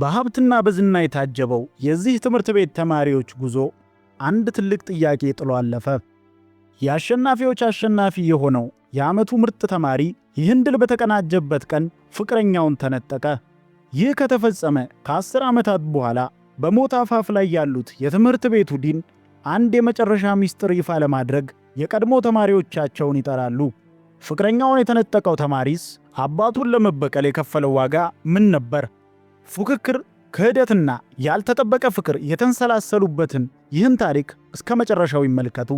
በሀብትና በዝና የታጀበው የዚህ ትምህርት ቤት ተማሪዎች ጉዞ አንድ ትልቅ ጥያቄ ጥሎ አለፈ። የአሸናፊዎች አሸናፊ የሆነው የዓመቱ ምርጥ ተማሪ ይህን ድል በተቀናጀበት ቀን ፍቅረኛውን ተነጠቀ። ይህ ከተፈጸመ ከ10 ዓመታት በኋላ በሞት አፋፍ ላይ ያሉት የትምህርት ቤቱ ዲን አንድ የመጨረሻ ሚስጥር ይፋ ለማድረግ የቀድሞ ተማሪዎቻቸውን ይጠራሉ። ፍቅረኛውን የተነጠቀው ተማሪስ አባቱን ለመበቀል የከፈለው ዋጋ ምን ነበር? ፉክክር፣ ክህደትና ያልተጠበቀ ፍቅር የተንሰላሰሉበትን ይህን ታሪክ እስከ መጨረሻው ይመልከቱ።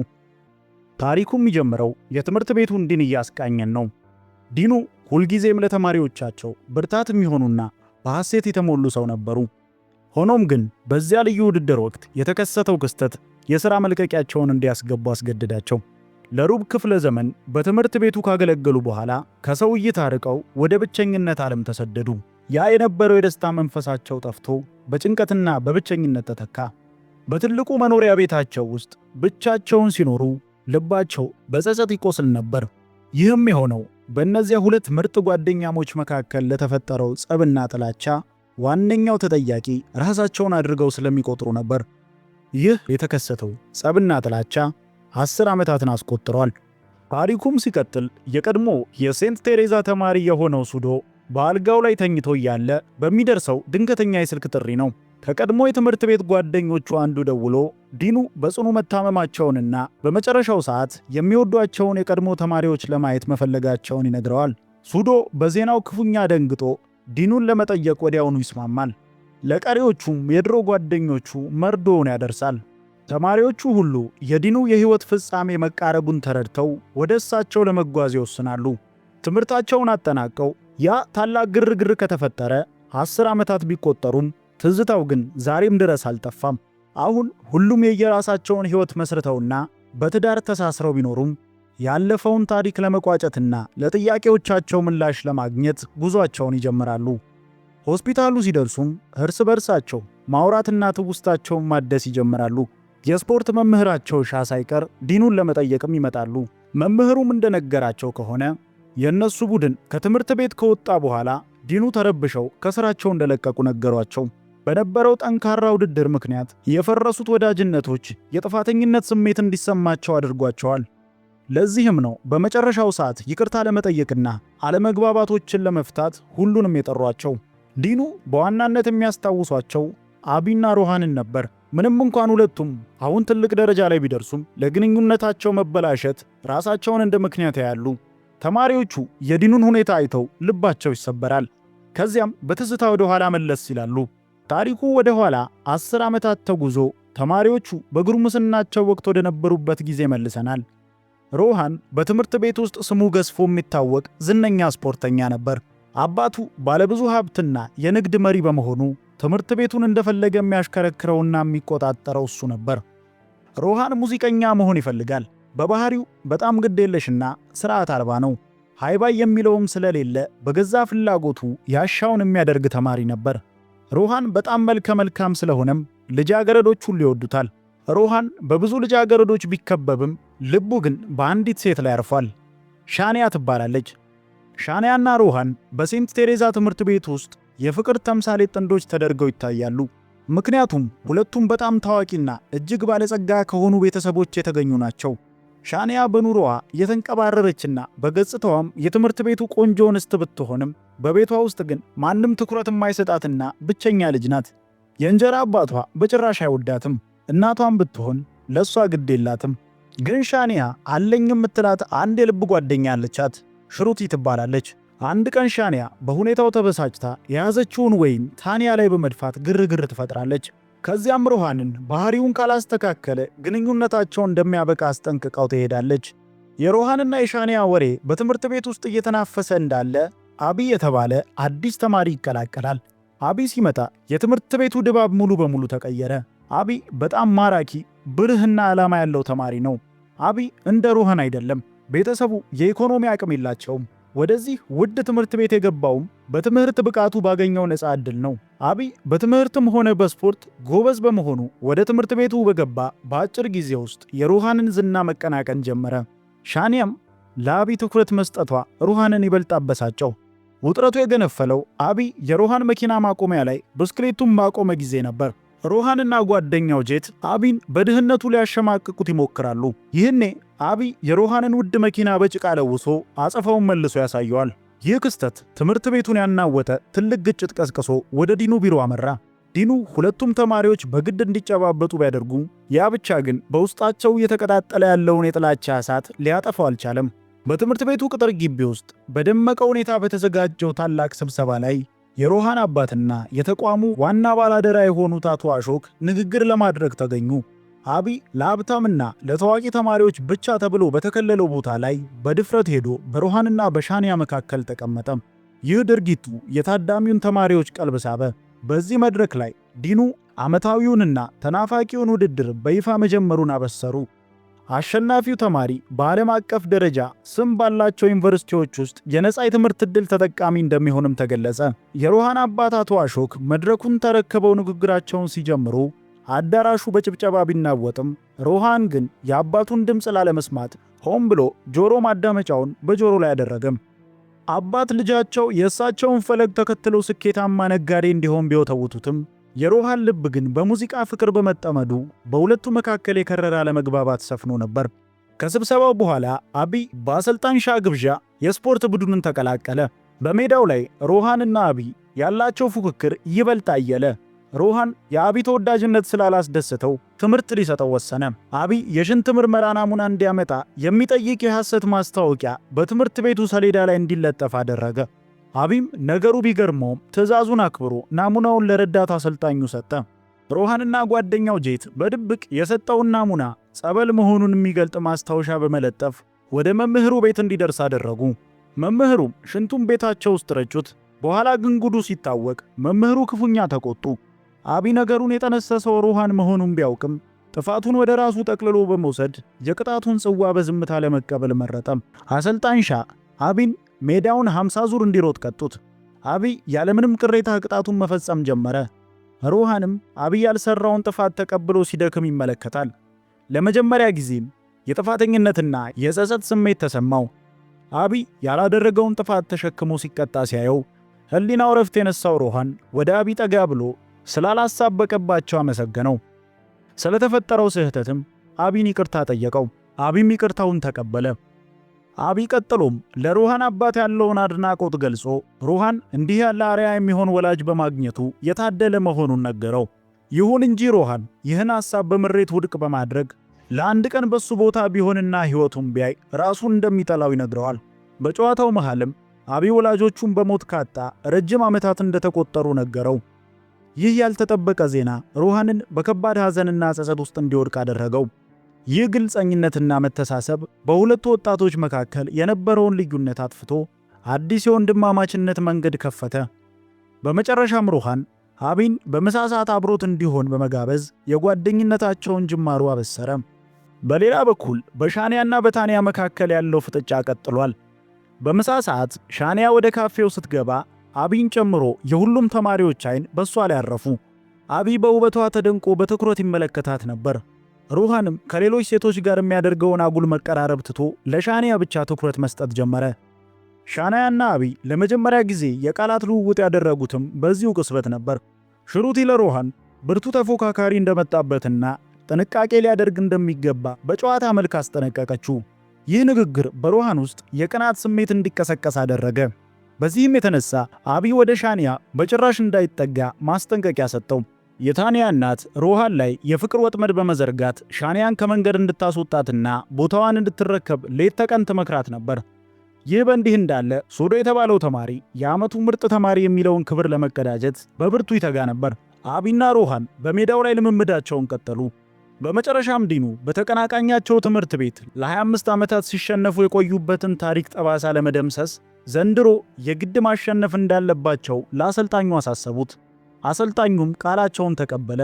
ታሪኩ የሚጀምረው የትምህርት ቤቱን ዲን እያስቃኘን ነው። ዲኑ ሁልጊዜም ለተማሪዎቻቸው ብርታት የሚሆኑና በሐሴት የተሞሉ ሰው ነበሩ። ሆኖም ግን በዚያ ልዩ ውድድር ወቅት የተከሰተው ክስተት የሥራ መልቀቂያቸውን እንዲያስገቡ አስገድዳቸው። ለሩብ ክፍለ ዘመን በትምህርት ቤቱ ካገለገሉ በኋላ ከሰው እይታ ርቀው ወደ ብቸኝነት ዓለም ተሰደዱ። ያ የነበረው የደስታ መንፈሳቸው ጠፍቶ በጭንቀትና በብቸኝነት ተተካ። በትልቁ መኖሪያ ቤታቸው ውስጥ ብቻቸውን ሲኖሩ ልባቸው በጸጸት ይቆስል ነበር። ይህም የሆነው በእነዚያ ሁለት ምርጥ ጓደኛሞች መካከል ለተፈጠረው ጸብና ጥላቻ ዋነኛው ተጠያቂ ራሳቸውን አድርገው ስለሚቆጥሩ ነበር። ይህ የተከሰተው ጸብና ጥላቻ 10 ዓመታትን አስቆጥሯል። ታሪኩም ሲቀጥል የቀድሞ የሴንት ቴሬዛ ተማሪ የሆነው ሱዶ በአልጋው ላይ ተኝቶ እያለ በሚደርሰው ድንገተኛ የስልክ ጥሪ ነው። ከቀድሞ የትምህርት ቤት ጓደኞቹ አንዱ ደውሎ ዲኑ በጽኑ መታመማቸውንና በመጨረሻው ሰዓት የሚወዷቸውን የቀድሞ ተማሪዎች ለማየት መፈለጋቸውን ይነግረዋል። ሱዶ በዜናው ክፉኛ ደንግጦ ዲኑን ለመጠየቅ ወዲያውኑ ይስማማል። ለቀሪዎቹም የድሮ ጓደኞቹ መርዶውን ያደርሳል። ተማሪዎቹ ሁሉ የዲኑ የሕይወት ፍጻሜ መቃረቡን ተረድተው ወደ እሳቸው ለመጓዝ ይወስናሉ። ትምህርታቸውን አጠናቀው ያ ታላቅ ግርግር ከተፈጠረ 10 ዓመታት ቢቆጠሩም ትዝታው ግን ዛሬም ድረስ አልጠፋም። አሁን ሁሉም የየራሳቸውን ሕይወት መስርተውና በትዳር ተሳስረው ቢኖሩም ያለፈውን ታሪክ ለመቋጨትና ለጥያቄዎቻቸው ምላሽ ለማግኘት ጉዟቸውን ይጀምራሉ። ሆስፒታሉ ሲደርሱም እርስ በርሳቸው ማውራትና ትውስታቸውን ማደስ ይጀምራሉ። የስፖርት መምህራቸው ሻ ሳይቀር ዲኑን ለመጠየቅም ይመጣሉ። መምህሩም እንደነገራቸው ከሆነ የእነሱ ቡድን ከትምህርት ቤት ከወጣ በኋላ ዲኑ ተረብሸው ከስራቸው እንደለቀቁ ነገሯቸው። በነበረው ጠንካራ ውድድር ምክንያት የፈረሱት ወዳጅነቶች የጥፋተኝነት ስሜት እንዲሰማቸው አድርጓቸዋል። ለዚህም ነው በመጨረሻው ሰዓት ይቅርታ ለመጠየቅና አለመግባባቶችን ለመፍታት ሁሉንም የጠሯቸው። ዲኑ በዋናነት የሚያስታውሷቸው አቢና ሮሃንን ነበር። ምንም እንኳን ሁለቱም አሁን ትልቅ ደረጃ ላይ ቢደርሱም ለግንኙነታቸው መበላሸት ራሳቸውን እንደ ምክንያት ያያሉ። ተማሪዎቹ የዲኑን ሁኔታ አይተው ልባቸው ይሰበራል። ከዚያም በትዝታ ወደ ኋላ መለስ ይላሉ። ታሪኩ ወደ ኋላ 10 ዓመታት ተጉዞ ተማሪዎቹ በጉርምስናቸው ወቅት ወደ ነበሩበት ጊዜ መልሰናል። ሮሃን በትምህርት ቤት ውስጥ ስሙ ገዝፎ የሚታወቅ ዝነኛ ስፖርተኛ ነበር። አባቱ ባለብዙ ሀብትና የንግድ መሪ በመሆኑ ትምህርት ቤቱን እንደፈለገ የሚያሽከረክረውና የሚቆጣጠረው እሱ ነበር። ሮሃን ሙዚቀኛ መሆን ይፈልጋል። በባህሪው በጣም ግዴለሽና ስርዓት አልባ ነው። ሃይባይ የሚለውም ስለሌለ በገዛ ፍላጎቱ ያሻውን የሚያደርግ ተማሪ ነበር። ሮሃን በጣም መልከ መልካም ስለሆነም ልጃገረዶች ሁሉ ይወዱታል። ሮሃን በብዙ ልጃገረዶች ቢከበብም ልቡ ግን በአንዲት ሴት ላይ አርፏል። ሻንያ ትባላለች። ሻንያና ሮሃን በሴንት ቴሬዛ ትምህርት ቤት ውስጥ የፍቅር ተምሳሌት ጥንዶች ተደርገው ይታያሉ። ምክንያቱም ሁለቱም በጣም ታዋቂና እጅግ ባለጸጋ ከሆኑ ቤተሰቦች የተገኙ ናቸው። ሻንያ በኑሮዋ የተንቀባረረችና በገጽታዋም የትምህርት ቤቱ ቆንጆ እንስት ብትሆንም በቤቷ ውስጥ ግን ማንም ትኩረት የማይሰጣትና ብቸኛ ልጅ ናት። የእንጀራ አባቷ በጭራሽ አይወዳትም። እናቷም ብትሆን ለሷ ግድ የላትም። ግን ሻንያ አለኝ የምትላት አንድ የልብ ጓደኛ አለቻት። ሽሩቲ ትባላለች። አንድ ቀን ሻንያ በሁኔታው ተበሳጭታ የያዘችውን ወይን ታንያ ላይ በመድፋት ግርግር ትፈጥራለች። ከዚያም ሮሃንን ባህሪውን ካላስተካከለ ግንኙነታቸው እንደሚያበቃ አስጠንቅቃው ትሄዳለች። የሮሃንና የሻንያ ወሬ በትምህርት ቤት ውስጥ እየተናፈሰ እንዳለ አቢ የተባለ አዲስ ተማሪ ይቀላቀላል። አቢ ሲመጣ የትምህርት ቤቱ ድባብ ሙሉ በሙሉ ተቀየረ። አቢ በጣም ማራኪ፣ ብልህና ዓላማ ያለው ተማሪ ነው። አቢ እንደ ሮሃን አይደለም። ቤተሰቡ የኢኮኖሚ አቅም የላቸውም። ወደዚህ ውድ ትምህርት ቤት የገባውም በትምህርት ብቃቱ ባገኘው ነፃ ዕድል ነው። አቢ በትምህርትም ሆነ በስፖርት ጎበዝ በመሆኑ ወደ ትምህርት ቤቱ በገባ በአጭር ጊዜ ውስጥ የሮሃንን ዝና መቀናቀን ጀመረ። ሻንያም ለአቢ ትኩረት መስጠቷ ሮሃንን ይበልጥ አበሳጨው። ውጥረቱ የገነፈለው አቢ የሮሃን መኪና ማቆሚያ ላይ ብስክሌቱን ባቆመ ጊዜ ነበር። ሮሃንና ጓደኛው ጄት አቢን በድህነቱ ሊያሸማቅቁት ይሞክራሉ። ይህኔ አቢ የሮሃንን ውድ መኪና በጭቃ ለውሶ አጸፋውን መልሶ ያሳየዋል። ይህ ክስተት ትምህርት ቤቱን ያናወጠ ትልቅ ግጭት ቀስቅሶ ወደ ዲኑ ቢሮ አመራ። ዲኑ ሁለቱም ተማሪዎች በግድ እንዲጨባበጡ ቢያደርጉም ያ ብቻ ግን በውስጣቸው እየተቀጣጠለ ያለውን የጥላቻ እሳት ሊያጠፋው አልቻለም። በትምህርት ቤቱ ቅጥር ግቢ ውስጥ በደመቀ ሁኔታ በተዘጋጀው ታላቅ ስብሰባ ላይ የሮሃን አባትና የተቋሙ ዋና ባላደራ የሆኑት አቶ አሾክ ንግግር ለማድረግ ተገኙ። አቢ ለሀብታምና ለታዋቂ ተማሪዎች ብቻ ተብሎ በተከለለው ቦታ ላይ በድፍረት ሄዶ በሮሃንና በሻንያ መካከል ተቀመጠ። ይህ ድርጊቱ የታዳሚውን ተማሪዎች ቀልብ ሳበ። በዚህ መድረክ ላይ ዲኑ ዓመታዊውንና ተናፋቂውን ውድድር በይፋ መጀመሩን አበሰሩ። አሸናፊው ተማሪ በዓለም አቀፍ ደረጃ ስም ባላቸው ዩኒቨርሲቲዎች ውስጥ የነጻ የትምህርት ዕድል ተጠቃሚ እንደሚሆንም ተገለጸ። የሮሃን አባት አቶ አሾክ መድረኩን ተረክበው ንግግራቸውን ሲጀምሩ አዳራሹ በጭብጨባ ቢናወጥም ሮሃን ግን የአባቱን ድምፅ ላለመስማት ሆን ብሎ ጆሮ ማዳመጫውን በጆሮ ላይ አደረገም። አባት ልጃቸው የእሳቸውን ፈለግ ተከትለው ስኬታማ ነጋዴ እንዲሆን ቢወተውቱትም የሮሃን ልብ ግን በሙዚቃ ፍቅር በመጠመዱ በሁለቱ መካከል የከረረ አለመግባባት ሰፍኖ ነበር። ከስብሰባው በኋላ አቢ በአሰልጣኝ ሻ ግብዣ የስፖርት ቡድኑን ተቀላቀለ። በሜዳው ላይ ሮሃንና አቢ ያላቸው ፉክክር ይበልጥ አየለ። ሮሃን የአቢ ተወዳጅነት ስላላስደሰተው ትምህርት ሊሰጠው ወሰነ። አቢ የሽንት ምርመራ ናሙና እንዲያመጣ የሚጠይቅ የሐሰት ማስታወቂያ በትምህርት ቤቱ ሰሌዳ ላይ እንዲለጠፍ አደረገ። አቢም ነገሩ ቢገርመውም ትዕዛዙን አክብሮ ናሙናውን ለረዳት አሰልጣኙ ሰጠ። ሮሃንና ጓደኛው ጄት በድብቅ የሰጠውን ናሙና ጸበል መሆኑን የሚገልጥ ማስታወሻ በመለጠፍ ወደ መምህሩ ቤት እንዲደርስ አደረጉ። መምህሩም ሽንቱን ቤታቸው ውስጥ ረጩት። በኋላ ግን ጉዱ ሲታወቅ መምህሩ ክፉኛ ተቆጡ። አቢ ነገሩን የጠነሰሰው ሮሃን መሆኑን ቢያውቅም ጥፋቱን ወደ ራሱ ጠቅልሎ በመውሰድ የቅጣቱን ጽዋ በዝምታ ለመቀበል መረጠ። አሰልጣኝ ሻ አቢን ሜዳውን 50 ዙር እንዲሮጥ ቀጡት። አቢ ያለምንም ቅሬታ ቅጣቱን መፈጸም ጀመረ። ሮሃንም አቢ ያልሰራውን ጥፋት ተቀብሎ ሲደክም ይመለከታል። ለመጀመሪያ ጊዜም የጥፋተኝነትና የጸጸት ስሜት ተሰማው። አቢ ያላደረገውን ጥፋት ተሸክሞ ሲቀጣ ሲያየው ሕሊናው ረፍት የነሳው ሮሃን ወደ አቢ ጠጋ ብሎ ስላላሳበቀባቸው አመሰገነው። ስለተፈጠረው ስህተትም አቢን ይቅርታ ጠየቀው። አቢም ይቅርታውን ተቀበለ። አቢ ቀጥሎም ለሮሃን አባት ያለውን አድናቆት ገልጾ ሮሃን እንዲህ ያለ አርአያ የሚሆን ወላጅ በማግኘቱ የታደለ መሆኑን ነገረው። ይሁን እንጂ ሮሃን ይህን ሐሳብ በምሬት ውድቅ በማድረግ ለአንድ ቀን በሱ ቦታ ቢሆንና ሕይወቱን ቢያይ ራሱን እንደሚጠላው ይነግረዋል። በጨዋታው መሃልም አቢ ወላጆቹን በሞት ካጣ ረጅም ዓመታት እንደተቆጠሩ ነገረው። ይህ ያልተጠበቀ ዜና ሮሃንን በከባድ ሐዘንና ጸጸት ውስጥ እንዲወድቅ አደረገው። ይህ ግልጸኝነትና መተሳሰብ በሁለቱ ወጣቶች መካከል የነበረውን ልዩነት አጥፍቶ አዲስ የወንድማማችነት መንገድ ከፈተ። በመጨረሻም ሮሃን አቢን በምሳ ሰዓት አብሮት እንዲሆን በመጋበዝ የጓደኝነታቸውን ጅማሮ አበሰረ። በሌላ በኩል በሻንያና በታንያ መካከል ያለው ፍጥጫ ቀጥሏል። በምሳ ሰዓት ሻንያ ወደ ካፌው ስትገባ አቢን ጨምሮ የሁሉም ተማሪዎች አይን በሷ ላይ አረፉ። አቢ በውበቷ ተደንቆ በትኩረት ይመለከታት ነበር። ሮሃንም ከሌሎች ሴቶች ጋር የሚያደርገውን አጉል መቀራረብ ትቶ ለሻንያ ብቻ ትኩረት መስጠት ጀመረ። ሻንያና አቢ ለመጀመሪያ ጊዜ የቃላት ልውውጥ ያደረጉትም በዚሁ ቅጽበት ነበር። ሽሩቲ ለሮሃን ብርቱ ተፎካካሪ እንደመጣበትና ጥንቃቄ ሊያደርግ እንደሚገባ በጨዋታ መልክ አስጠነቀቀችው። ይህ ንግግር በሮሃን ውስጥ የቅናት ስሜት እንዲቀሰቀስ አደረገ። በዚህም የተነሳ አቢ ወደ ሻንያ በጭራሽ እንዳይጠጋ ማስጠንቀቂያ ሰጠው። የታንያ እናት ሮሃን ላይ የፍቅር ወጥመድ በመዘርጋት ሻንያን ከመንገድ እንድታስወጣትና ቦታዋን እንድትረከብ ሌት ተቀን ትመክራት ነበር። ይህ በእንዲህ እንዳለ ሶዶ የተባለው ተማሪ የዓመቱ ምርጥ ተማሪ የሚለውን ክብር ለመቀዳጀት በብርቱ ይተጋ ነበር። አቢና ሮሃን በሜዳው ላይ ልምምዳቸውን ቀጠሉ። በመጨረሻም ዲኑ በተቀናቃኛቸው ትምህርት ቤት ለ25 ዓመታት ሲሸነፉ የቆዩበትን ታሪክ ጠባሳ ለመደምሰስ ዘንድሮ የግድ ማሸነፍ እንዳለባቸው ለአሰልጣኙ አሳሰቡት። አሰልጣኙም ቃላቸውን ተቀበለ።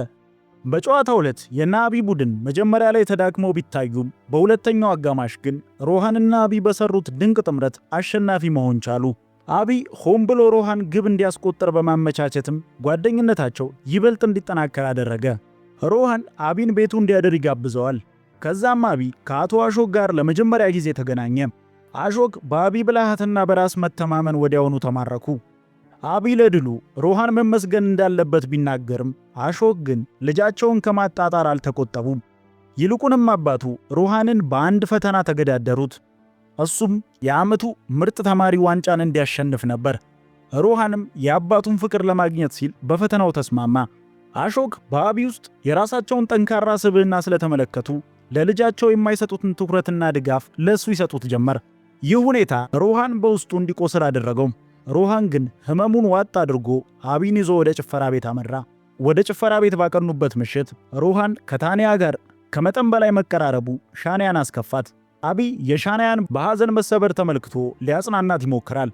በጨዋታው ዕለት የአቢ ቡድን መጀመሪያ ላይ ተዳክመው ቢታዩም በሁለተኛው አጋማሽ ግን ሮሃንና አቢ በሰሩት ድንቅ ጥምረት አሸናፊ መሆን ቻሉ። አቢ ሆን ብሎ ሮሃን ግብ እንዲያስቆጥር በማመቻቸትም ጓደኝነታቸው ይበልጥ እንዲጠናከር አደረገ። ሮሃን አቢን ቤቱ እንዲያድር ይጋብዘዋል። ከዛም አቢ ከአቶ አሾክ ጋር ለመጀመሪያ ጊዜ ተገናኘ። አሾክ በአቢ ብልሃትና በራስ መተማመን ወዲያውኑ ተማረኩ። አቢ ለድሉ ሮሃን መመስገን እንዳለበት ቢናገርም አሾክ ግን ልጃቸውን ከማጣጣር አልተቆጠቡም። ይልቁንም አባቱ ሮሃንን በአንድ ፈተና ተገዳደሩት። እሱም የዓመቱ ምርጥ ተማሪ ዋንጫን እንዲያሸንፍ ነበር። ሮሃንም የአባቱን ፍቅር ለማግኘት ሲል በፈተናው ተስማማ። አሾክ በአቢ ውስጥ የራሳቸውን ጠንካራ ስብዕና ስለተመለከቱ ለልጃቸው የማይሰጡትን ትኩረትና ድጋፍ ለእሱ ይሰጡት ጀመር። ይህ ሁኔታ ሮሃን በውስጡ እንዲቆስል አደረገው። ሮሃን ግን ህመሙን ዋጥ አድርጎ አቢን ይዞ ወደ ጭፈራ ቤት አመራ። ወደ ጭፈራ ቤት ባቀኑበት ምሽት ሮሃን ከታንያ ጋር ከመጠን በላይ መቀራረቡ ሻንያን አስከፋት። አቢ የሻንያን በሐዘን መሰበር ተመልክቶ ሊያጽናናት ይሞክራል።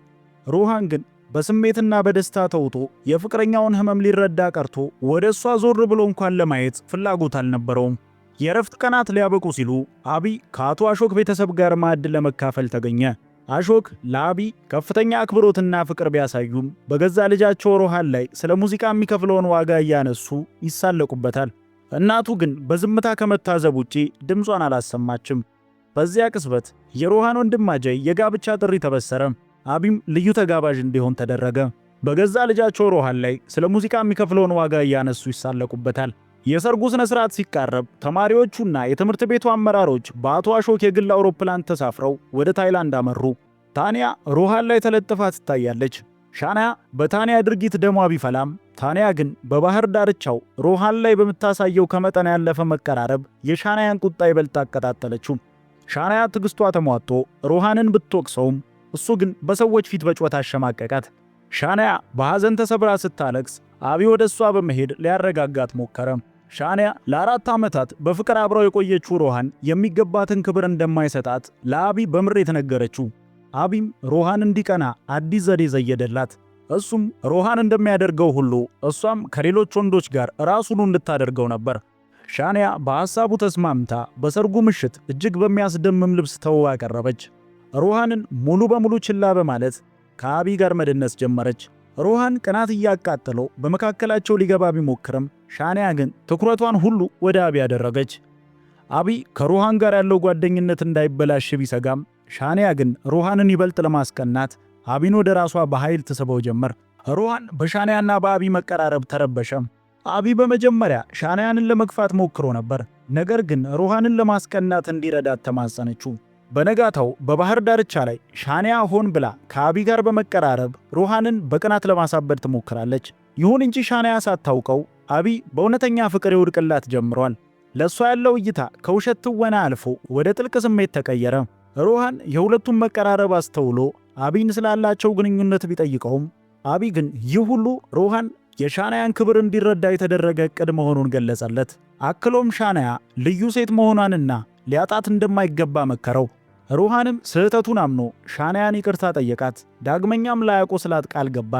ሮሃን ግን በስሜትና በደስታ ተውጦ የፍቅረኛውን ህመም ሊረዳ ቀርቶ ወደ እሷ ዞር ብሎ እንኳን ለማየት ፍላጎት አልነበረውም። የረፍት ቀናት ሊያበቁ ሲሉ አቢ ከአቶ አሾክ ቤተሰብ ጋር ማዕድ ለመካፈል ተገኘ። አሾክ ለአቢ ከፍተኛ አክብሮትና ፍቅር ቢያሳዩም በገዛ ልጃቸው ሮሃን ላይ ስለ ሙዚቃ የሚከፍለውን ዋጋ እያነሱ ይሳለቁበታል። እናቱ ግን በዝምታ ከመታዘብ ውጪ ድምጿን አላሰማችም። በዚያ ቅጽበት የሮሃን ወንድም አጀይ የጋብቻ ጥሪ ተበሰረ። አቢም ልዩ ተጋባዥ እንዲሆን ተደረገ። በገዛ ልጃቸው ሮሃን ላይ ስለ ሙዚቃ የሚከፍለውን ዋጋ እያነሱ ይሳለቁበታል። የሰርጉ ስነ ስርዓት ሲቃረብ ተማሪዎቹና የትምህርት ቤቱ አመራሮች በአቶ አሾክ የግል አውሮፕላን ተሳፍረው ወደ ታይላንድ አመሩ። ታንያ ሮሃን ላይ ተለጥፋ ትታያለች። ሻንያ በታንያ ድርጊት ደሟ ቢፈላም ታንያ ግን በባህር ዳርቻው ሮሃን ላይ በምታሳየው ከመጠን ያለፈ መቀራረብ የሻንያን ቁጣ ይበልጥ አቀጣጠለችው። ሻንያ ትዕግስቷ ተሟጦ ሮሃንን ብትወቅሰውም እሱ ግን በሰዎች ፊት በጩኸት አሸማቀቃት። ሻንያ በሐዘን ተሰብራ ስታለቅስ አቢ ወደ እሷ በመሄድ ሊያረጋጋት ሞከረ። ሻንያ ለ4 ዓመታት በፍቅር አብረው የቆየችው ሮሃን የሚገባትን ክብር እንደማይሰጣት ለአቢ በምሬት ነገረችው። አቢም ሮሃን እንዲቀና አዲስ ዘዴ ዘየደላት። እሱም ሮሃን እንደሚያደርገው ሁሉ እሷም ከሌሎች ወንዶች ጋር ራሱን እንድታደርገው ነበር። ሻንያ በሐሳቡ ተስማምታ በሰርጉ ምሽት እጅግ በሚያስደምም ልብስ ተውባ ቀረበች። ሮሃንን ሙሉ በሙሉ ችላ በማለት ከአቢ ጋር መደነስ ጀመረች። ሮሃን ቅናት እያቃጠለው በመካከላቸው ሊገባ ቢሞክርም ሻንያ ግን ትኩረቷን ሁሉ ወደ አቢ ያደረገች። አቢ ከሮሃን ጋር ያለው ጓደኝነት እንዳይበላሽ ቢሰጋም ሻንያ ግን ሮሃንን ይበልጥ ለማስቀናት አቢን ወደ ራሷ በኃይል ትስበው ጀመር። ሮሃን በሻንያና በአቢ መቀራረብ ተረበሸ። አቢ በመጀመሪያ ሻንያንን ለመግፋት ሞክሮ ነበር። ነገር ግን ሮሃንን ለማስቀናት እንዲረዳት ተማጸነችው። በነጋታው በባህር ዳርቻ ላይ ሻንያ ሆን ብላ ከአቢ ጋር በመቀራረብ ሮሃንን በቅናት ለማሳበድ ትሞክራለች። ይሁን እንጂ ሻንያ ሳታውቀው አቢ በእውነተኛ ፍቅር ይወድቅላት ጀምሯል። ለእሷ ያለው እይታ ከውሸት ትወና አልፎ ወደ ጥልቅ ስሜት ተቀየረ። ሮሃን የሁለቱም መቀራረብ አስተውሎ አቢን ስላላቸው ግንኙነት ቢጠይቀውም አቢ ግን ይህ ሁሉ ሮሃን የሻንያን ክብር እንዲረዳ የተደረገ ዕቅድ መሆኑን ገለጸለት። አክሎም ሻንያ ልዩ ሴት መሆኗንና ሊያጣት እንደማይገባ መከረው። ሮሃንም ስህተቱን አምኖ ሻንያን ይቅርታ ጠየቃት። ዳግመኛም ላያቆስላት ቃል ገባ።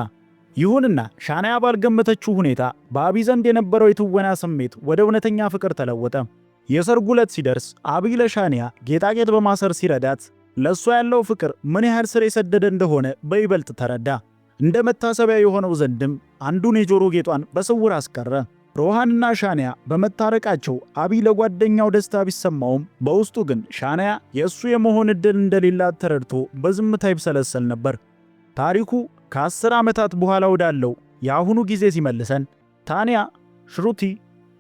ይሁንና ሻንያ ባልገመተችው ሁኔታ በአቢ ዘንድ የነበረው የትወና ስሜት ወደ እውነተኛ ፍቅር ተለወጠ። የሰርጉ ዕለት ሲደርስ አቢ ለሻንያ ጌጣጌጥ በማሰር ሲረዳት ለእሷ ያለው ፍቅር ምን ያህል ስር የሰደደ እንደሆነ በይበልጥ ተረዳ። እንደ መታሰቢያ የሆነው ዘንድም አንዱን የጆሮ ጌጧን በስውር አስቀረ። ሮሃንና ሻንያ በመታረቃቸው አቢ ለጓደኛው ደስታ ቢሰማውም በውስጡ ግን ሻንያ የእሱ የመሆን ዕድል እንደሌላት ተረድቶ በዝምታ ይብሰለሰል ነበር። ታሪኩ ከ10 ዓመታት በኋላ ወዳለው የአሁኑ ጊዜ ሲመልሰን ታንያ፣ ሽሩቲ፣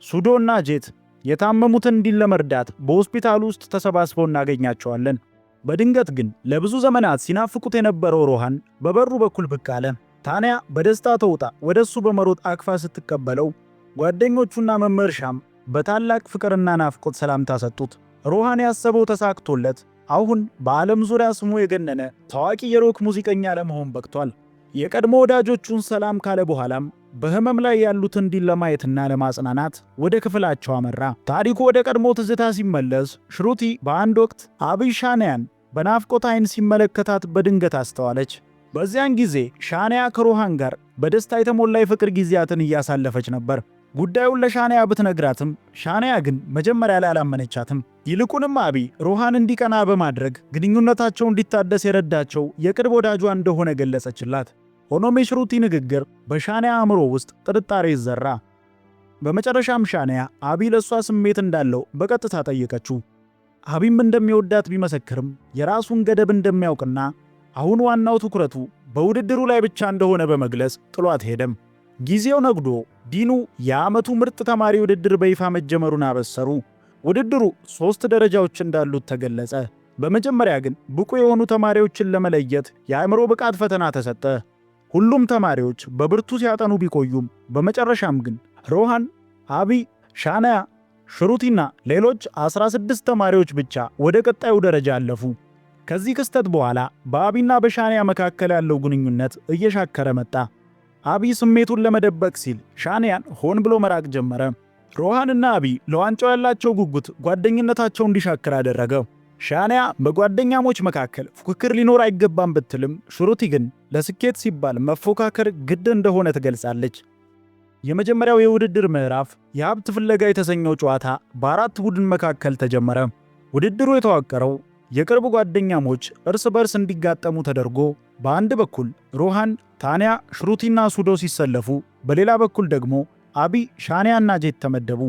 ሱዶና ጄት የታመሙትን እንዲን ለመርዳት በሆስፒታሉ ውስጥ ተሰባስበው እናገኛቸዋለን። በድንገት ግን ለብዙ ዘመናት ሲናፍቁት የነበረው ሮሃን በበሩ በኩል ብቅ አለ። ታንያ በደስታ ተውጣ ወደሱ በመሮጥ አቅፋ ስትቀበለው ጓደኞቹና መምህር ሻም በታላቅ ፍቅርና ናፍቆት ሰላምታ ሰጡት። ሮሃን ያሰበው ተሳክቶለት አሁን በዓለም ዙሪያ ስሙ የገነነ ታዋቂ የሮክ ሙዚቀኛ ለመሆን በቅቷል። የቀድሞ ወዳጆቹን ሰላም ካለ በኋላም በህመም ላይ ያሉትን እንዲን ለማየትና ለማጽናናት ወደ ክፍላቸው አመራ። ታሪኩ ወደ ቀድሞ ትዝታ ሲመለስ ሽሩቲ በአንድ ወቅት አቢ ሻንያን በናፍቆት ዓይን ሲመለከታት በድንገት አስተዋለች። በዚያን ጊዜ ሻንያ ከሮሃን ጋር በደስታ የተሞላ የፍቅር ጊዜያትን እያሳለፈች ነበር። ጉዳዩን ለሻንያ ብትነግራትም ሻንያ ግን መጀመሪያ ላይ አላመነቻትም። ይልቁንም አቢ ሮሃን እንዲቀና በማድረግ ግንኙነታቸው እንዲታደስ የረዳቸው የቅርብ ወዳጇ እንደሆነ ገለጸችላት። ሆኖም የሽሩቲ ንግግር በሻንያ አእምሮ ውስጥ ጥርጣሬ ይዘራ። በመጨረሻም ሻንያ አቢ ለሷ ስሜት እንዳለው በቀጥታ ጠየቀችው። አቢም እንደሚወዳት ቢመሰክርም የራሱን ገደብ እንደሚያውቅና አሁን ዋናው ትኩረቱ በውድድሩ ላይ ብቻ እንደሆነ በመግለጽ ጥሏት ሄደም። ጊዜው ነግዶ ዲኑ የዓመቱ ምርጥ ተማሪ ውድድር በይፋ መጀመሩን አበሰሩ። ውድድሩ 3 ደረጃዎች እንዳሉት ተገለጸ። በመጀመሪያ ግን ብቁ የሆኑ ተማሪዎችን ለመለየት የአእምሮ ብቃት ፈተና ተሰጠ። ሁሉም ተማሪዎች በብርቱ ሲያጠኑ ቢቆዩም በመጨረሻም ግን ሮሃን፣ አቢ፣ ሻንያ፣ ሽሩቲና ሌሎች 16 ተማሪዎች ብቻ ወደ ቀጣዩ ደረጃ አለፉ። ከዚህ ክስተት በኋላ በአቢና በሻንያ መካከል ያለው ግንኙነት እየሻከረ መጣ። አቢ ስሜቱን ለመደበቅ ሲል ሻንያን ሆን ብሎ መራቅ ጀመረ። ሮሃንና አቢ ለዋንጫው ያላቸው ጉጉት ጓደኝነታቸው እንዲሻክር አደረገ። ሻንያ በጓደኛሞች መካከል ፉክክር ሊኖር አይገባም ብትልም ሽሩቲ ግን ለስኬት ሲባል መፎካከር ግድ እንደሆነ ትገልጻለች። የመጀመሪያው የውድድር ምዕራፍ የሀብት ፍለጋ የተሰኘው ጨዋታ በ4 ቡድን መካከል ተጀመረ። ውድድሩ የተዋቀረው የቅርብ ጓደኛሞች እርስ በርስ እንዲጋጠሙ ተደርጎ በአንድ በኩል ሮሃን፣ ታንያ፣ ሽሩቲና ሱዶ ሲሰለፉ፣ በሌላ በኩል ደግሞ አቢ፣ ሻንያና ጄት ተመደቡ።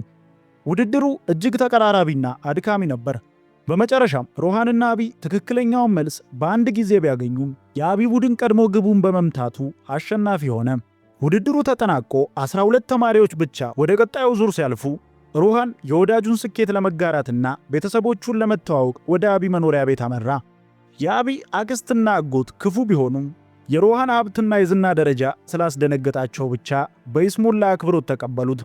ውድድሩ እጅግ ተቀራራቢና አድካሚ ነበር። በመጨረሻም ሮሃንና አቢ ትክክለኛውን መልስ በአንድ ጊዜ ቢያገኙም የአቢ ቡድን ቀድሞ ግቡን በመምታቱ አሸናፊ ሆነ። ውድድሩ ተጠናቆ 12 ተማሪዎች ብቻ ወደ ቀጣዩ ዙር ሲያልፉ ሮሃን የወዳጁን ስኬት ለመጋራትና ቤተሰቦቹን ለመተዋወቅ ወደ አቢ መኖሪያ ቤት አመራ። የአቢ አክስትና አጎት ክፉ ቢሆኑም የሮሃን ሀብትና የዝና ደረጃ ስላስደነገጣቸው ብቻ በይስሙላ አክብሮት ተቀበሉት።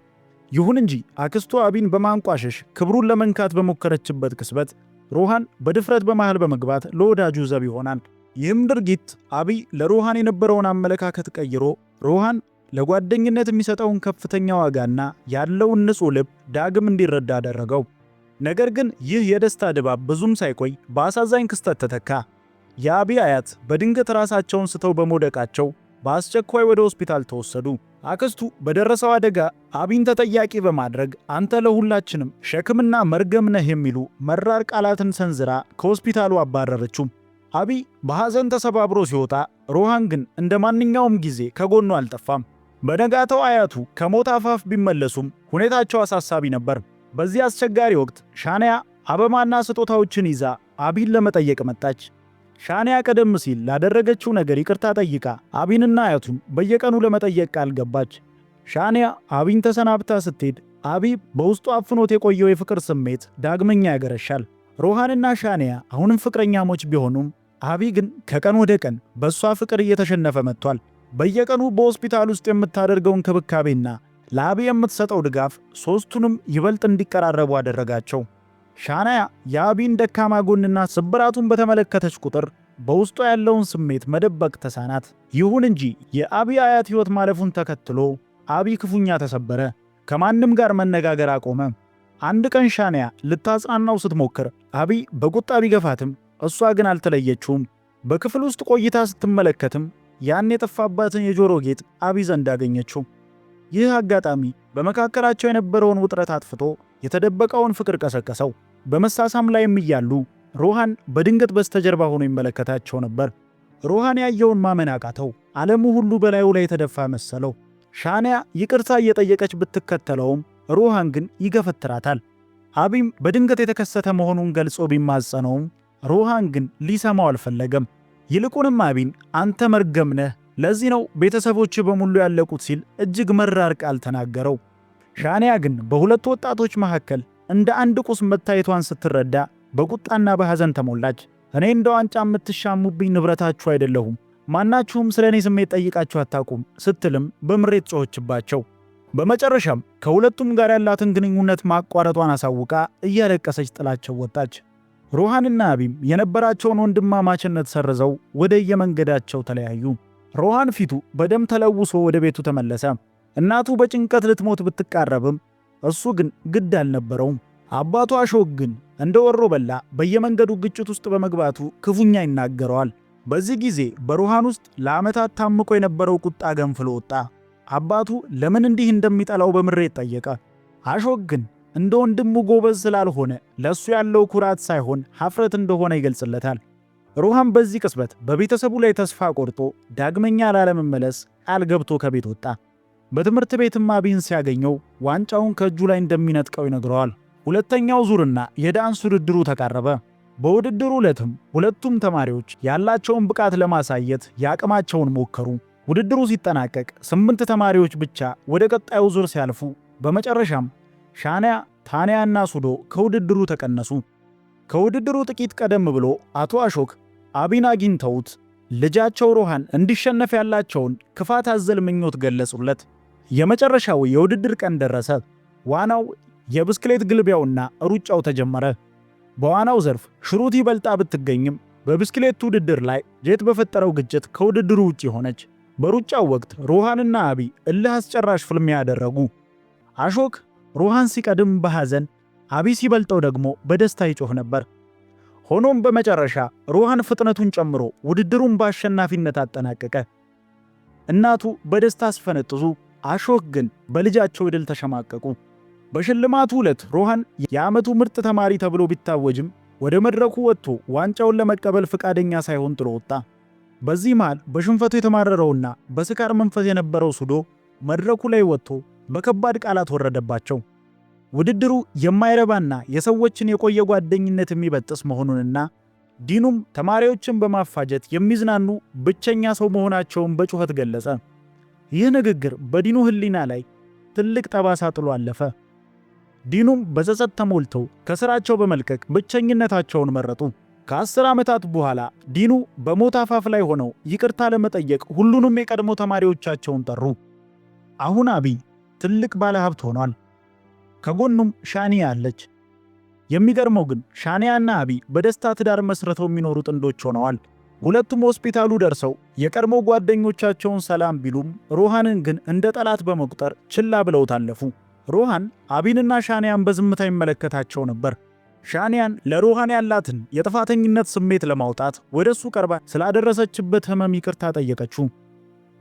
ይሁን እንጂ አክስቱ አቢን በማንቋሸሽ ክብሩን ለመንካት በሞከረችበት ቅጽበት ሮሃን በድፍረት በመሃል በመግባት ለወዳጁ ዘብ ይሆናል። ይህም ድርጊት አቢ ለሮሃን የነበረውን አመለካከት ቀይሮ ሮሃን ለጓደኝነት የሚሰጠውን ከፍተኛ ዋጋና ያለውን ንጹሕ ልብ ዳግም እንዲረዳ አደረገው። ነገር ግን ይህ የደስታ ድባብ ብዙም ሳይቆይ በአሳዛኝ ክስተት ተተካ። የአቢ አያት በድንገት ራሳቸውን ስተው በመውደቃቸው በአስቸኳይ ወደ ሆስፒታል ተወሰዱ። አክስቱ በደረሰው አደጋ አቢን ተጠያቂ በማድረግ አንተ ለሁላችንም ሸክምና መርገም ነህ የሚሉ መራር ቃላትን ሰንዝራ ከሆስፒታሉ አባረረችው። አቢ በሐዘን ተሰባብሮ ሲወጣ፣ ሮሃን ግን እንደ ማንኛውም ጊዜ ከጎኑ አልጠፋም። በነጋታው አያቱ ከሞት አፋፍ ቢመለሱም ሁኔታቸው አሳሳቢ ነበር። በዚህ አስቸጋሪ ወቅት ሻንያ አበባና ስጦታዎችን ይዛ አቢን ለመጠየቅ መጣች። ሻንያ ቀደም ሲል ላደረገችው ነገር ይቅርታ ጠይቃ አቢንና አያቱን በየቀኑ ለመጠየቅ ቃል ገባች። ሻንያ አቢን ተሰናብታ ስትሄድ አቢ በውስጡ አፍኖት የቆየው የፍቅር ስሜት ዳግመኛ ያገረሻል። ሮሃንና ሻንያ አሁንም ፍቅረኛሞች ቢሆኑም አቢ ግን ከቀን ወደ ቀን በእሷ ፍቅር እየተሸነፈ መጥቷል። በየቀኑ በሆስፒታል ውስጥ የምታደርገው እንክብካቤና ለአቢ የምትሰጠው ድጋፍ ሦስቱንም ይበልጥ እንዲቀራረቡ አደረጋቸው። ሻንያ የአቢን ደካማ ጎንና ስብራቱን በተመለከተች ቁጥር በውስጧ ያለውን ስሜት መደበቅ ተሳናት። ይሁን እንጂ የአቢ አያት ሕይወት ማለፉን ተከትሎ አቢ ክፉኛ ተሰበረ። ከማንም ጋር መነጋገር አቆመ። አንድ ቀን ሻንያ ልታጽናናው ስትሞክር አቢ በቁጣ ቢገፋትም እሷ ግን አልተለየችውም። በክፍል ውስጥ ቆይታ ስትመለከትም ያን የጠፋባትን የጆሮ ጌጥ አቢ ዘንድ አገኘችው። ይህ አጋጣሚ በመካከላቸው የነበረውን ውጥረት አጥፍቶ የተደበቀውን ፍቅር ቀሰቀሰው። በመሳሳም ላይም እያሉ ሮሃን በድንገት በስተጀርባ ሆኖ ይመለከታቸው ነበር። ሮሃን ያየውን ማመን አቃተው። ዓለሙ ሁሉ በላዩ ላይ የተደፋ መሰለው። ሻንያ ይቅርታ እየጠየቀች ብትከተለውም ሮሃን ግን ይገፈትራታል። አቢም በድንገት የተከሰተ መሆኑን ገልጾ ቢማጸነውም ሮሃን ግን ሊሰማው አልፈለገም። ይልቁንም አቢን አንተ መርገም ነህ፣ ለዚህ ነው ቤተሰቦች በሙሉ ያለቁት ሲል እጅግ መራር ቃል ተናገረው። ሻንያ ግን በሁለቱ ወጣቶች መካከል እንደ አንድ ቁስ መታየቷን ስትረዳ በቁጣና በሐዘን ተሞላች። እኔ እንደ ዋንጫ የምትሻሙብኝ ንብረታችሁ አይደለሁም፣ ማናችሁም ስለ እኔ ስሜት ጠይቃችሁ አታውቁም ስትልም በምሬት ጮኸችባቸው። በመጨረሻም ከሁለቱም ጋር ያላትን ግንኙነት ማቋረጧን አሳውቃ እያለቀሰች ጥላቸው ወጣች። ሮሃንና አቢም የነበራቸውን ወንድማማችነት ሰርዘው ወደ የመንገዳቸው ተለያዩ። ሮሃን ፊቱ በደም ተለውሶ ወደ ቤቱ ተመለሰ። እናቱ በጭንቀት ልትሞት ብትቃረብም እሱ ግን ግድ አልነበረውም። አባቱ አሾክ ግን እንደ ወሮ በላ በየመንገዱ ግጭት ውስጥ በመግባቱ ክፉኛ ይናገረዋል። በዚህ ጊዜ በሮሃን ውስጥ ለዓመታት ታምቆ የነበረው ቁጣ ገንፍሎ ወጣ። አባቱ ለምን እንዲህ እንደሚጠላው በምሬት ጠየቀ። አሾክ ግን እንደ ወንድሙ ጎበዝ ስላልሆነ ለሱ ያለው ኩራት ሳይሆን ሐፍረት እንደሆነ ይገልጽለታል። ሮሃን በዚህ ቅጽበት በቤተሰቡ ላይ ተስፋ ቆርጦ ዳግመኛ ላለመመለስ ቃል ገብቶ ከቤት ወጣ። በትምህርት ቤትም አቢን ሲያገኘው ዋንጫውን ከእጁ ላይ እንደሚነጥቀው ይነግረዋል። ሁለተኛው ዙርና የዳንስ ውድድሩ ተቃረበ። በውድድሩ ዕለትም ሁለቱም ተማሪዎች ያላቸውን ብቃት ለማሳየት የአቅማቸውን ሞከሩ። ውድድሩ ሲጠናቀቅ 8 ተማሪዎች ብቻ ወደ ቀጣዩ ዙር ሲያልፉ፣ በመጨረሻም ሻንያ፣ ታንያና ሱዶ ከውድድሩ ተቀነሱ። ከውድድሩ ጥቂት ቀደም ብሎ አቶ አሾክ አቢን አግኝተውት ልጃቸው ሮሃን እንዲሸነፍ ያላቸውን ክፋት አዘል ምኞት ገለጹለት። የመጨረሻው የውድድር ቀን ደረሰ። ዋናው የብስክሌት ግልቢያውና ሩጫው ተጀመረ። በዋናው ዘርፍ ሽሩቲ በልጣ ብትገኝም በብስክሌት ውድድር ላይ ጄት በፈጠረው ግጭት ከውድድሩ ውጪ ሆነች። በሩጫው ወቅት ሮሃንና አቢ እልህ አስጨራሽ ፍልሚያ ያደረጉ። አሾክ ሮሃን ሲቀድም በሐዘን፣ አቢ ሲበልጠው ደግሞ በደስታ ይጮህ ነበር። ሆኖም በመጨረሻ ሮሃን ፍጥነቱን ጨምሮ ውድድሩን በአሸናፊነት አጠናቀቀ። እናቱ በደስታ አስፈነጥዙ፣ አሾክ ግን በልጃቸው ድል ተሸማቀቁ። በሽልማቱ ዕለት ሮሃን የዓመቱ ምርጥ ተማሪ ተብሎ ቢታወጅም ወደ መድረኩ ወጥቶ ዋንጫውን ለመቀበል ፈቃደኛ ሳይሆን ጥሎ ወጣ። በዚህ መሃል በሽንፈቱ የተማረረውና በስካር መንፈስ የነበረው ሱዶ መድረኩ ላይ ወጥቶ በከባድ ቃላት ወረደባቸው። ውድድሩ የማይረባና የሰዎችን የቆየ ጓደኝነት የሚበጥስ መሆኑንና ዲኑም ተማሪዎችን በማፋጀት የሚዝናኑ ብቸኛ ሰው መሆናቸውን በጩኸት ገለጸ። ይህ ንግግር በዲኑ ሕሊና ላይ ትልቅ ጠባሳ ጥሎ አለፈ። ዲኑም በጸጸት ተሞልተው ከስራቸው በመልቀቅ ብቸኝነታቸውን መረጡ። ከ10 ዓመታት በኋላ ዲኑ በሞት አፋፍ ላይ ሆነው ይቅርታ ለመጠየቅ ሁሉንም የቀድሞ ተማሪዎቻቸውን ጠሩ። አሁን አቢ ትልቅ ባለሀብት ሆኗል። ከጎኑም ሻንያ አለች። የሚገርመው ግን ሻንያና አቢ በደስታ ትዳር መስርተው የሚኖሩ ጥንዶች ሆነዋል። ሁለቱም ሆስፒታሉ ደርሰው የቀድሞ ጓደኞቻቸውን ሰላም ቢሉም ሮሃንን ግን እንደ ጠላት በመቁጠር ችላ ብለው ታለፉ። ሮሃን አቢንና ሻንያን በዝምታ ይመለከታቸው ነበር። ሻንያን ለሮሃን ያላትን የጥፋተኝነት ስሜት ለማውጣት ወደሱ ቀርባ ስላደረሰችበት ህመም ይቅርታ ጠየቀችው።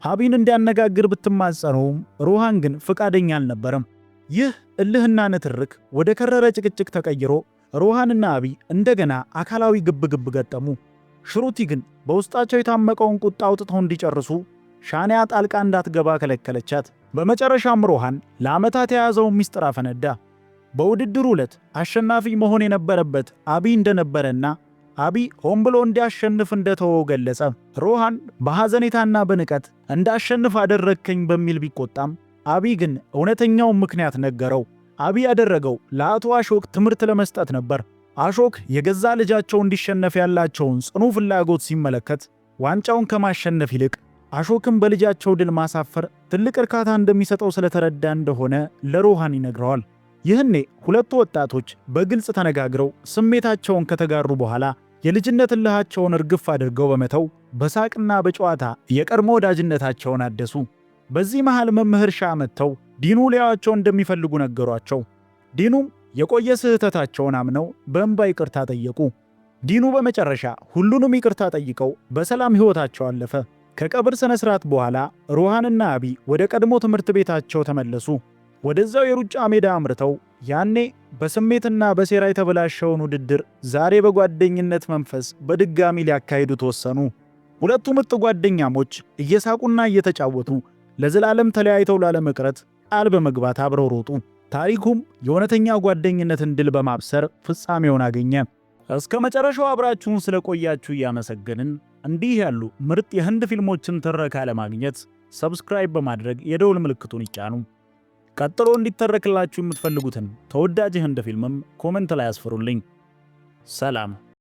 አቢን እንዲያነጋግር ብትማጸነውም ሮሃን ግን ፈቃደኛ አልነበረም። ይህ እልህና ንትርክ ወደ ከረረ ጭቅጭቅ ተቀይሮ ሮሃንና አቢ እንደገና አካላዊ ግብግብ ገጠሙ። ሽሩቲ ግን በውስጣቸው የታመቀውን ቁጣ አውጥተው እንዲጨርሱ ሻንያ ጣልቃ እንዳትገባ ከለከለቻት። በመጨረሻም ሮሃን ለዓመታት የያዘውን ሚስጥር አፈነዳ። በውድድሩ ዕለት አሸናፊ መሆን የነበረበት አቢ እንደነበረና አቢ ሆን ብሎ እንዲያሸንፍ እንደተወው ገለጸ። ሮሃን በሐዘኔታና በንቀት እንዳሸንፍ አደረግከኝ በሚል ቢቆጣም አቢ ግን እውነተኛውን ምክንያት ነገረው። አቢ ያደረገው ለአቶ አሾክ ትምህርት ለመስጠት ነበር። አሾክ የገዛ ልጃቸው እንዲሸነፍ ያላቸውን ጽኑ ፍላጎት ሲመለከት ዋንጫውን ከማሸነፍ ይልቅ አሾክን በልጃቸው ድል ማሳፈር ትልቅ እርካታ እንደሚሰጠው ስለተረዳ እንደሆነ ለሮሃን ይነግረዋል። ይህኔ ሁለቱ ወጣቶች በግልጽ ተነጋግረው ስሜታቸውን ከተጋሩ በኋላ የልጅነት እልሃቸውን እርግፍ አድርገው በመተው በሳቅና በጨዋታ የቀድሞ ወዳጅነታቸውን አደሱ። በዚህ መሃል መምህር ሻ መጥተው ዲኑ ሊያዋቸው እንደሚፈልጉ ነገሯቸው። ዲኑም የቆየ ስህተታቸውን አምነው በእንባ ይቅርታ ጠየቁ። ዲኑ በመጨረሻ ሁሉንም ይቅርታ ጠይቀው በሰላም ሕይወታቸው አለፈ። ከቀብር ሥነ ሥርዓት በኋላ ሮሃንና አቢ ወደ ቀድሞ ትምህርት ቤታቸው ተመለሱ። ወደዛው የሩጫ ሜዳ አምርተው ያኔ በስሜትና በሴራ የተበላሸውን ውድድር ዛሬ በጓደኝነት መንፈስ በድጋሚ ሊያካሂዱ ተወሰኑ። ሁለቱ ምርጥ ጓደኛሞች እየሳቁና እየተጫወቱ ለዘላለም ተለያይተው ላለመቅረት ቃል በመግባት አብረው ሮጡ። ታሪኩም የእውነተኛ ጓደኝነትን ድል በማብሰር ፍጻሜውን አገኘ። እስከ መጨረሻው አብራችሁን ስለቆያችሁ እያመሰገንን እንዲህ ያሉ ምርጥ የህንድ ፊልሞችን ትረካ ለማግኘት ሰብስክራይብ በማድረግ የደውል ምልክቱን ይጫኑ። ቀጥሎ እንዲተረክላችሁ የምትፈልጉትን ተወዳጅ የህንድ ፊልምም ኮሜንት ላይ አስፍሩልኝ። ሰላም።